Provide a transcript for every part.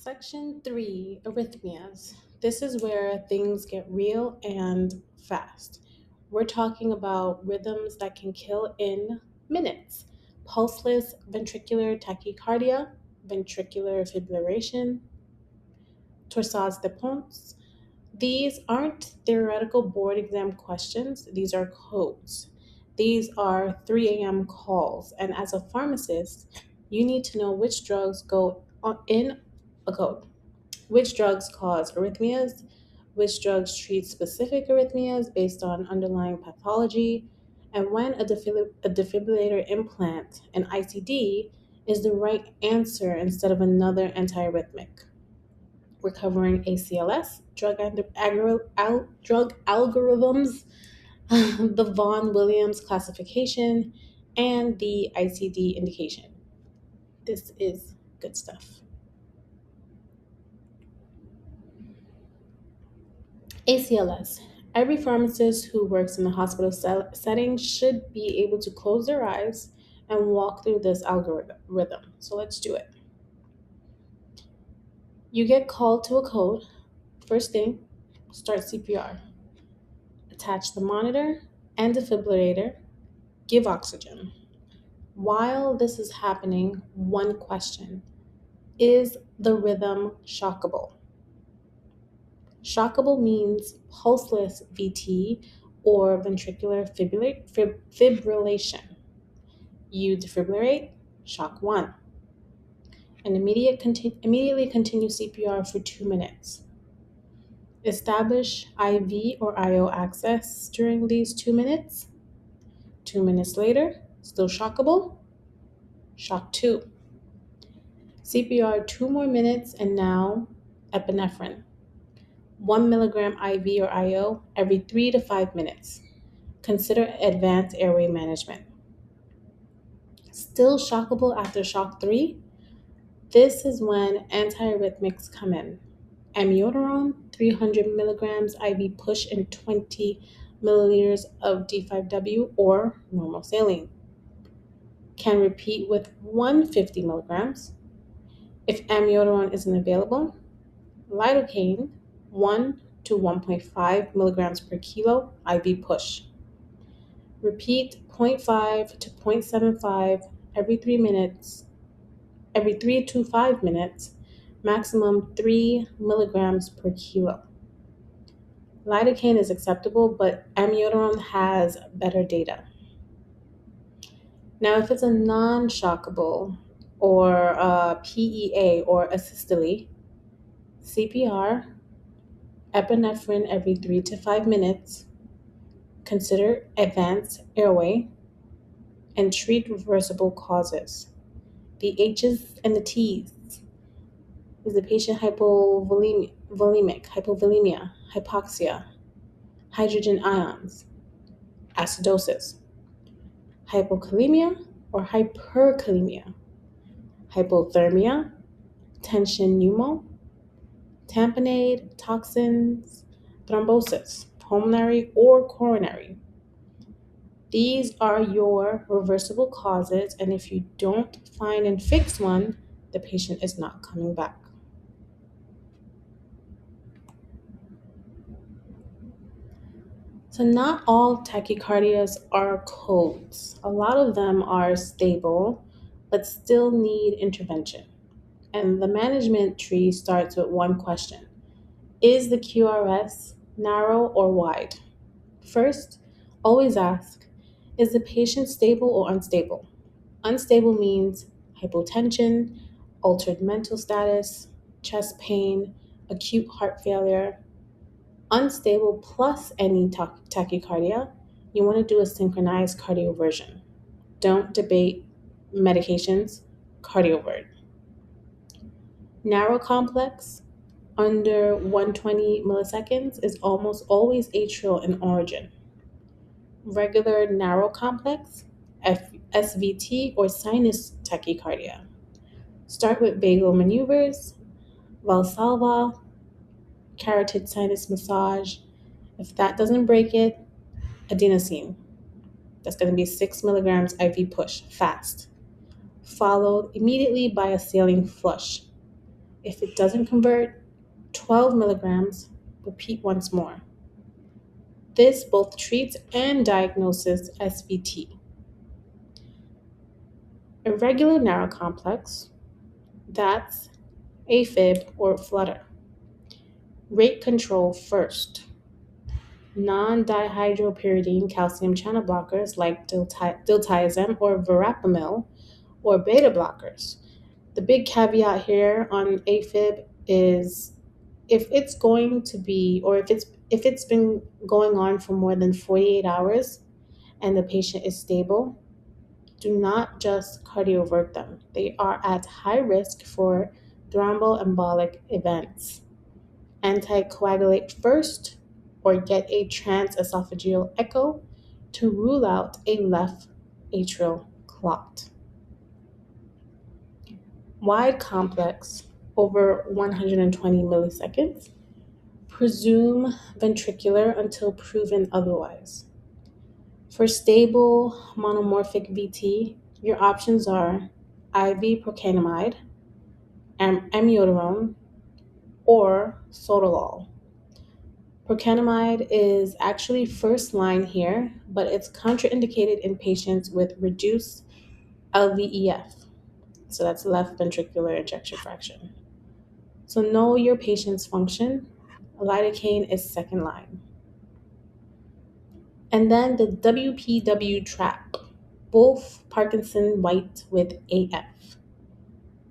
Section 3, Arrhythmias. This is where things get real and fast. We're talking about rhythms that can kill in minutes. Pulseless ventricular tachycardia, ventricular fibrillation, torsades de pointes. These aren't theoretical board exam questions, these are codes. These are 3 a.m. calls, and as a pharmacist, you need to know which drugs go in a code. Which drugs cause arrhythmias? Which drugs treat specific arrhythmias based on underlying pathology? And when a defibrillator implant, an ICD, is the right answer instead of another antiarrhythmic. We're covering ACLS, drug algorithms, the Vaughan-Williams classification, and the ICD indication. This is good stuff. ACLS. Every pharmacist who works in the hospital setting should be able to close their eyes and walk through this algorithm. So let's do it. You get called to a code. First thing, start CPR. Attach the monitor and defibrillator. Give oxygen. While this is happening, one question: is the rhythm shockable? Shockable means pulseless VT or ventricular fibrillation. You defibrillate, shock 1, and immediately continue CPR for 2 minutes. Establish IV or IO access during these 2 minutes. 2 minutes later, still shockable, shock 2. CPR 2 more minutes, and now epinephrine. 1 milligram IV or IO every 3 to 5 minutes. Consider advanced airway management. Still shockable after shock 3? This is when antiarrhythmics come in. Amiodarone, 300 milligrams IV push in 20 milliliters of D5W or normal saline. Can repeat with 150 milligrams. If amiodarone isn't available, lidocaine, 1 to 1.5 milligrams per kilo IV push. Repeat 0.5 to 0.75 every 3 minutes, every 3 to 5 minutes, maximum 3 milligrams per kilo. Lidocaine is acceptable, but amiodarone has better data. Now, if it's a non-shockable or a PEA or asystole, CPR, epinephrine every 3 to 5 minutes, consider advanced airway, and treat reversible causes. The H's and the T's. Is the patient hypovolemic, hypovolemia, hypoxia, hydrogen ions, acidosis, hypokalemia or hyperkalemia, hypothermia, tension pneumo, tamponade, toxins, thrombosis, pulmonary or coronary. These are your reversible causes, and if you don't find and fix one, the patient is not coming back. So not all tachycardias are codes. A lot of them are stable, but still need intervention. And the management tree starts with one question: is the QRS narrow or wide? First, always ask, is the patient stable or unstable? Unstable means hypotension, altered mental status, chest pain, acute heart failure. Unstable plus any tachycardia, you want to do a synchronized cardioversion. Don't debate medications, cardiovert. Narrow complex, under 120 milliseconds, is almost always atrial in origin. Regular narrow complex, SVT or sinus tachycardia. Start with vagal maneuvers, Valsalva, carotid sinus massage. If that doesn't break it, adenosine. That's going to be 6 milligrams IV push, fast, followed immediately by a saline flush. If it doesn't convert, 12 milligrams, repeat once more. This both treats and diagnoses SVT. Irregular narrow complex, that's AFib or flutter. Rate control first. Non-dihydropyridine calcium channel blockers like diltiazem or verapamil or beta blockers. The big caveat here on AFib is if it's going to be or if it's been going on for more than 48 hours and the patient is stable, do not just cardiovert them. They are at high risk for thromboembolic events. Anticoagulate first or get a transesophageal echo to rule out a left atrial clot. Wide complex over 120 milliseconds. Presume ventricular until proven otherwise. For stable monomorphic VT, your options are IV procainamide, amiodarone, or sotalol. Procainamide is actually first line here, but it's contraindicated in patients with reduced LVEF. So that's left ventricular ejection fraction. So know your patient's function. Lidocaine is second line. And then the WPW trap, both Parkinson White with AF.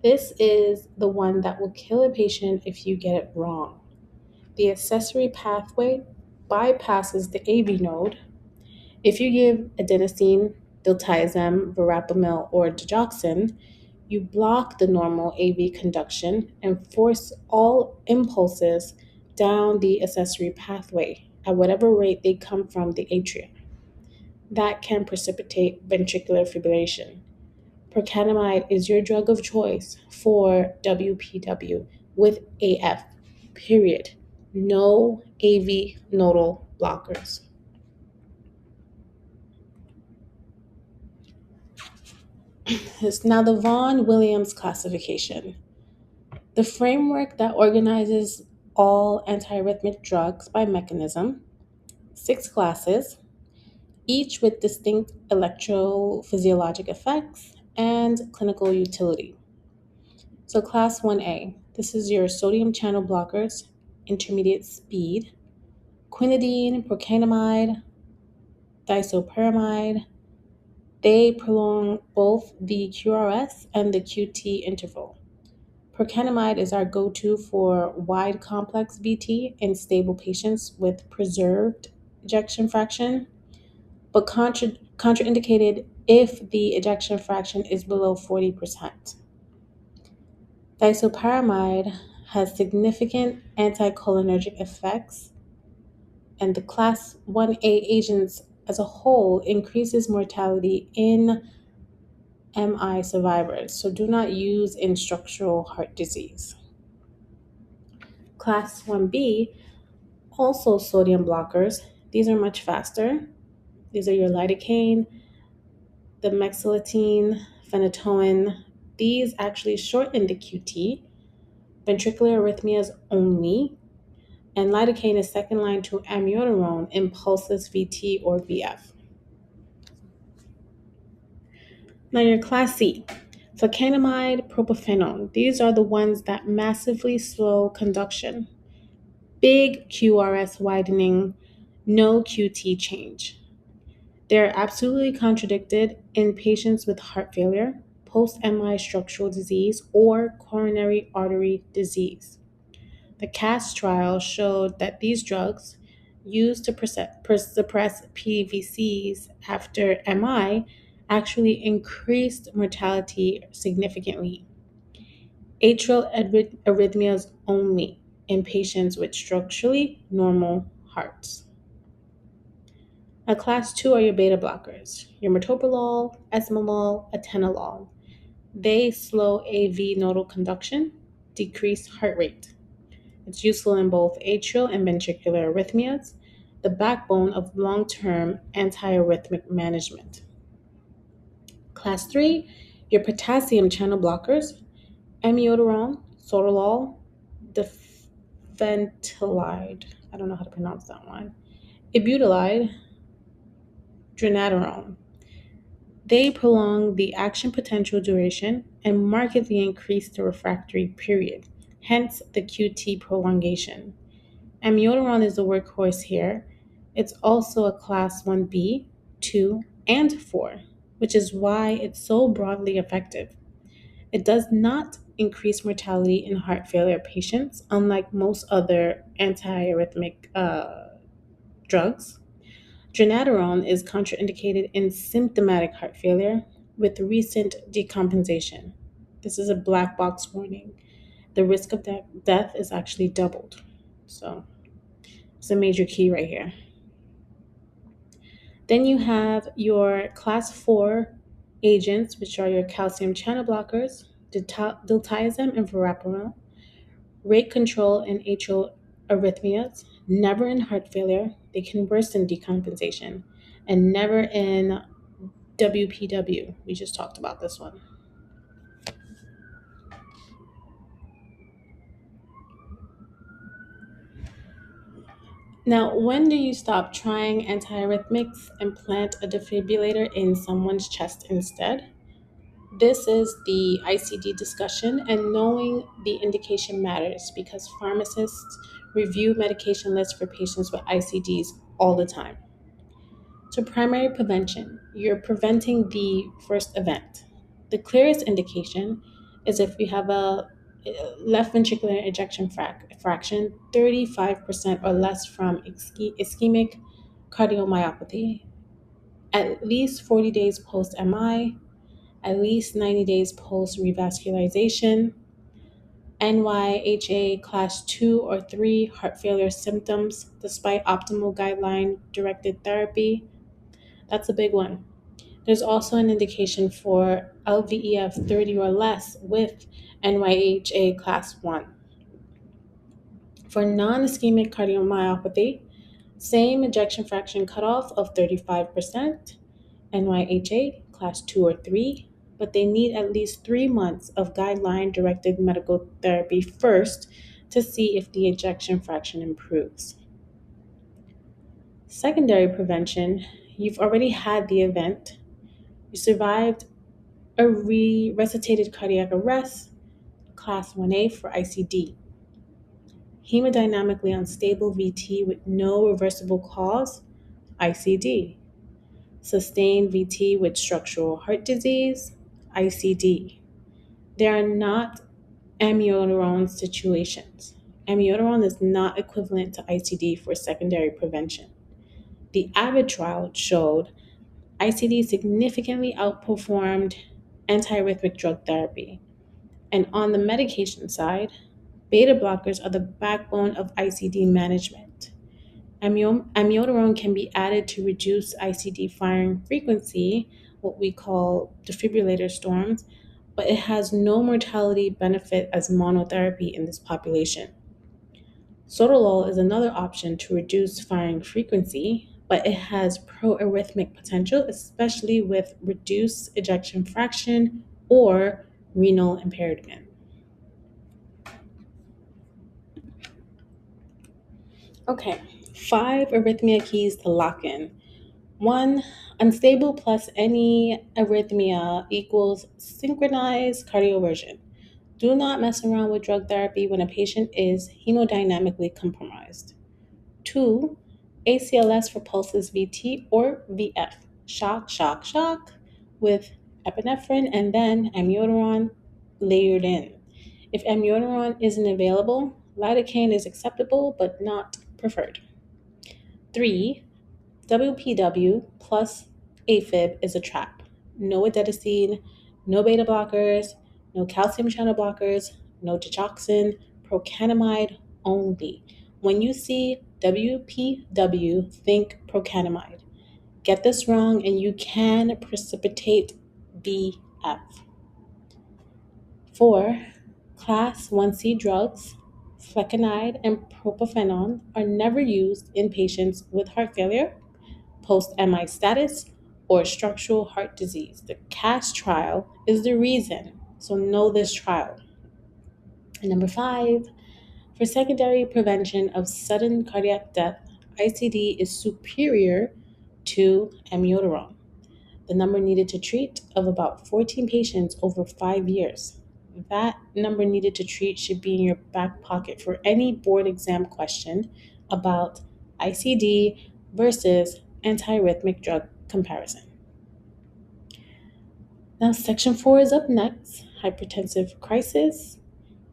This is the one that will kill a patient if you get it wrong. The accessory pathway bypasses the AV node. If you give adenosine, diltiazem, verapamil, or digoxin, you block the normal AV conduction and force all impulses down the accessory pathway at whatever rate they come from the atria. That can precipitate ventricular fibrillation. Procainamide is your drug of choice for WPW with AF, period. No AV nodal blockers. Now the Vaughan-Williams classification. The framework that organizes all antiarrhythmic drugs by mechanism, 6 classes, each with distinct electrophysiologic effects and clinical utility. So class 1A, this is your sodium channel blockers, intermediate speed, quinidine, procainamide, disopyramide. They prolong both the QRS and the QT interval. Procainamide is our go-to for wide complex VT in stable patients with preserved ejection fraction, but contraindicated if the ejection fraction is below 40%. Disopyramide has significant anticholinergic effects, and the class 1A agents as a whole increases mortality in MI survivors, so do not use in structural heart disease. Class 1B, also sodium blockers. These are much faster. These are your lidocaine, the mexiletine, phenytoin. These actually shorten the QT. Ventricular arrhythmias only. And lidocaine is second line to amiodarone in pulseless VT or VF. Now your class C, flecainamide, propafenone. These are the ones that massively slow conduction. Big QRS widening, no QT change. They're absolutely contradicted in patients with heart failure, post-MI structural disease, or coronary artery disease. The CAST trial showed that these drugs used to suppress PVCs after MI actually increased mortality significantly. Atrial arrhythmias only in patients with structurally normal hearts. Now, class 2 are your beta blockers, your metoprolol, esmolol, atenolol. They slow AV nodal conduction, decrease heart rate. It's useful in both atrial and ventricular arrhythmias, the backbone of long-term antiarrhythmic management. Class 3, your potassium channel blockers, amiodarone, sotalol, defentilide, I don't know how to pronounce that one, ibutylide, dronedarone. They prolong the action potential duration and markedly increase the refractory period, hence the QT prolongation. Amiodarone is the workhorse here. It's also a class 1B, 2, and 4, which is why it's so broadly effective. It does not increase mortality in heart failure patients, unlike most other antiarrhythmic drugs. Dronedarone is contraindicated in symptomatic heart failure with recent decompensation. This is a black box warning. The risk of death is actually doubled. So it's a major key right here. Then you have your class 4 agents, which are your calcium channel blockers, diltiazem and verapamil, rate control in atrial arrhythmias, never in heart failure. They can worsen decompensation, and never in WPW. We just talked about this one. Now, when do you stop trying antiarrhythmics and plant a defibrillator in someone's chest instead? This is the ICD discussion, and knowing the indication matters because pharmacists review medication lists for patients with ICDs all the time. So, primary prevention, you're preventing the first event. The clearest indication is if we have a left ventricular ejection fraction 35% or less from ischemic cardiomyopathy, at least 40 days post MI, at least 90 days post revascularization, NYHA class 2 or 3 heart failure symptoms despite optimal guideline directed therapy. That's a big one. There's also an indication for LVEF 30 or less with NYHA class 1. For non-ischemic cardiomyopathy, same ejection fraction cutoff of 35%, NYHA class 2 or 3, but they need at least 3 months of guideline-directed medical therapy first to see if the ejection fraction improves. Secondary prevention, you've already had the event, you survived a resuscitated cardiac arrest, class 1A for ICD. Hemodynamically unstable VT with no reversible cause, ICD. Sustained VT with structural heart disease, ICD. They are not amiodarone situations. Amiodarone is not equivalent to ICD for secondary prevention. The AVID trial showed ICD significantly outperformed antiarrhythmic drug therapy. And on the medication side, beta blockers are the backbone of ICD management. Amiodarone can be added to reduce ICD firing frequency, what we call defibrillator storms, but it has no mortality benefit as monotherapy in this population. Sotalol is another option to reduce firing frequency, but it has proarrhythmic potential, especially with reduced ejection fraction or renal impairment. Okay, 5 arrhythmia keys to lock in. 1, unstable plus any arrhythmia equals synchronized cardioversion. Do not mess around with drug therapy when a patient is hemodynamically compromised. 2, ACLS for pulses VT or VF. Shock, shock, shock with epinephrine and then amiodarone layered in. If amiodarone isn't available, lidocaine is acceptable but not preferred. 3, WPW plus AFib is a trap. No adenosine, no beta blockers, no calcium channel blockers, no digoxin, procanamide only. When you see WPW, think procanamide. Get this wrong and you can precipitate BF. 4, class 1C drugs, flecainide and propafenone are never used in patients with heart failure, post-MI status, or structural heart disease. The CAST trial is the reason, so know this trial. And number 5, for secondary prevention of sudden cardiac death, ICD is superior to amiodarone. The number needed to treat of about 14 patients over 5 years. That number needed to treat should be in your back pocket for any board exam question about ICD versus antiarrhythmic drug comparison. Now, section 4 is up next: hypertensive crisis,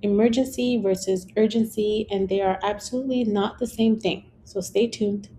emergency versus urgency, and they are absolutely not the same thing. So stay tuned.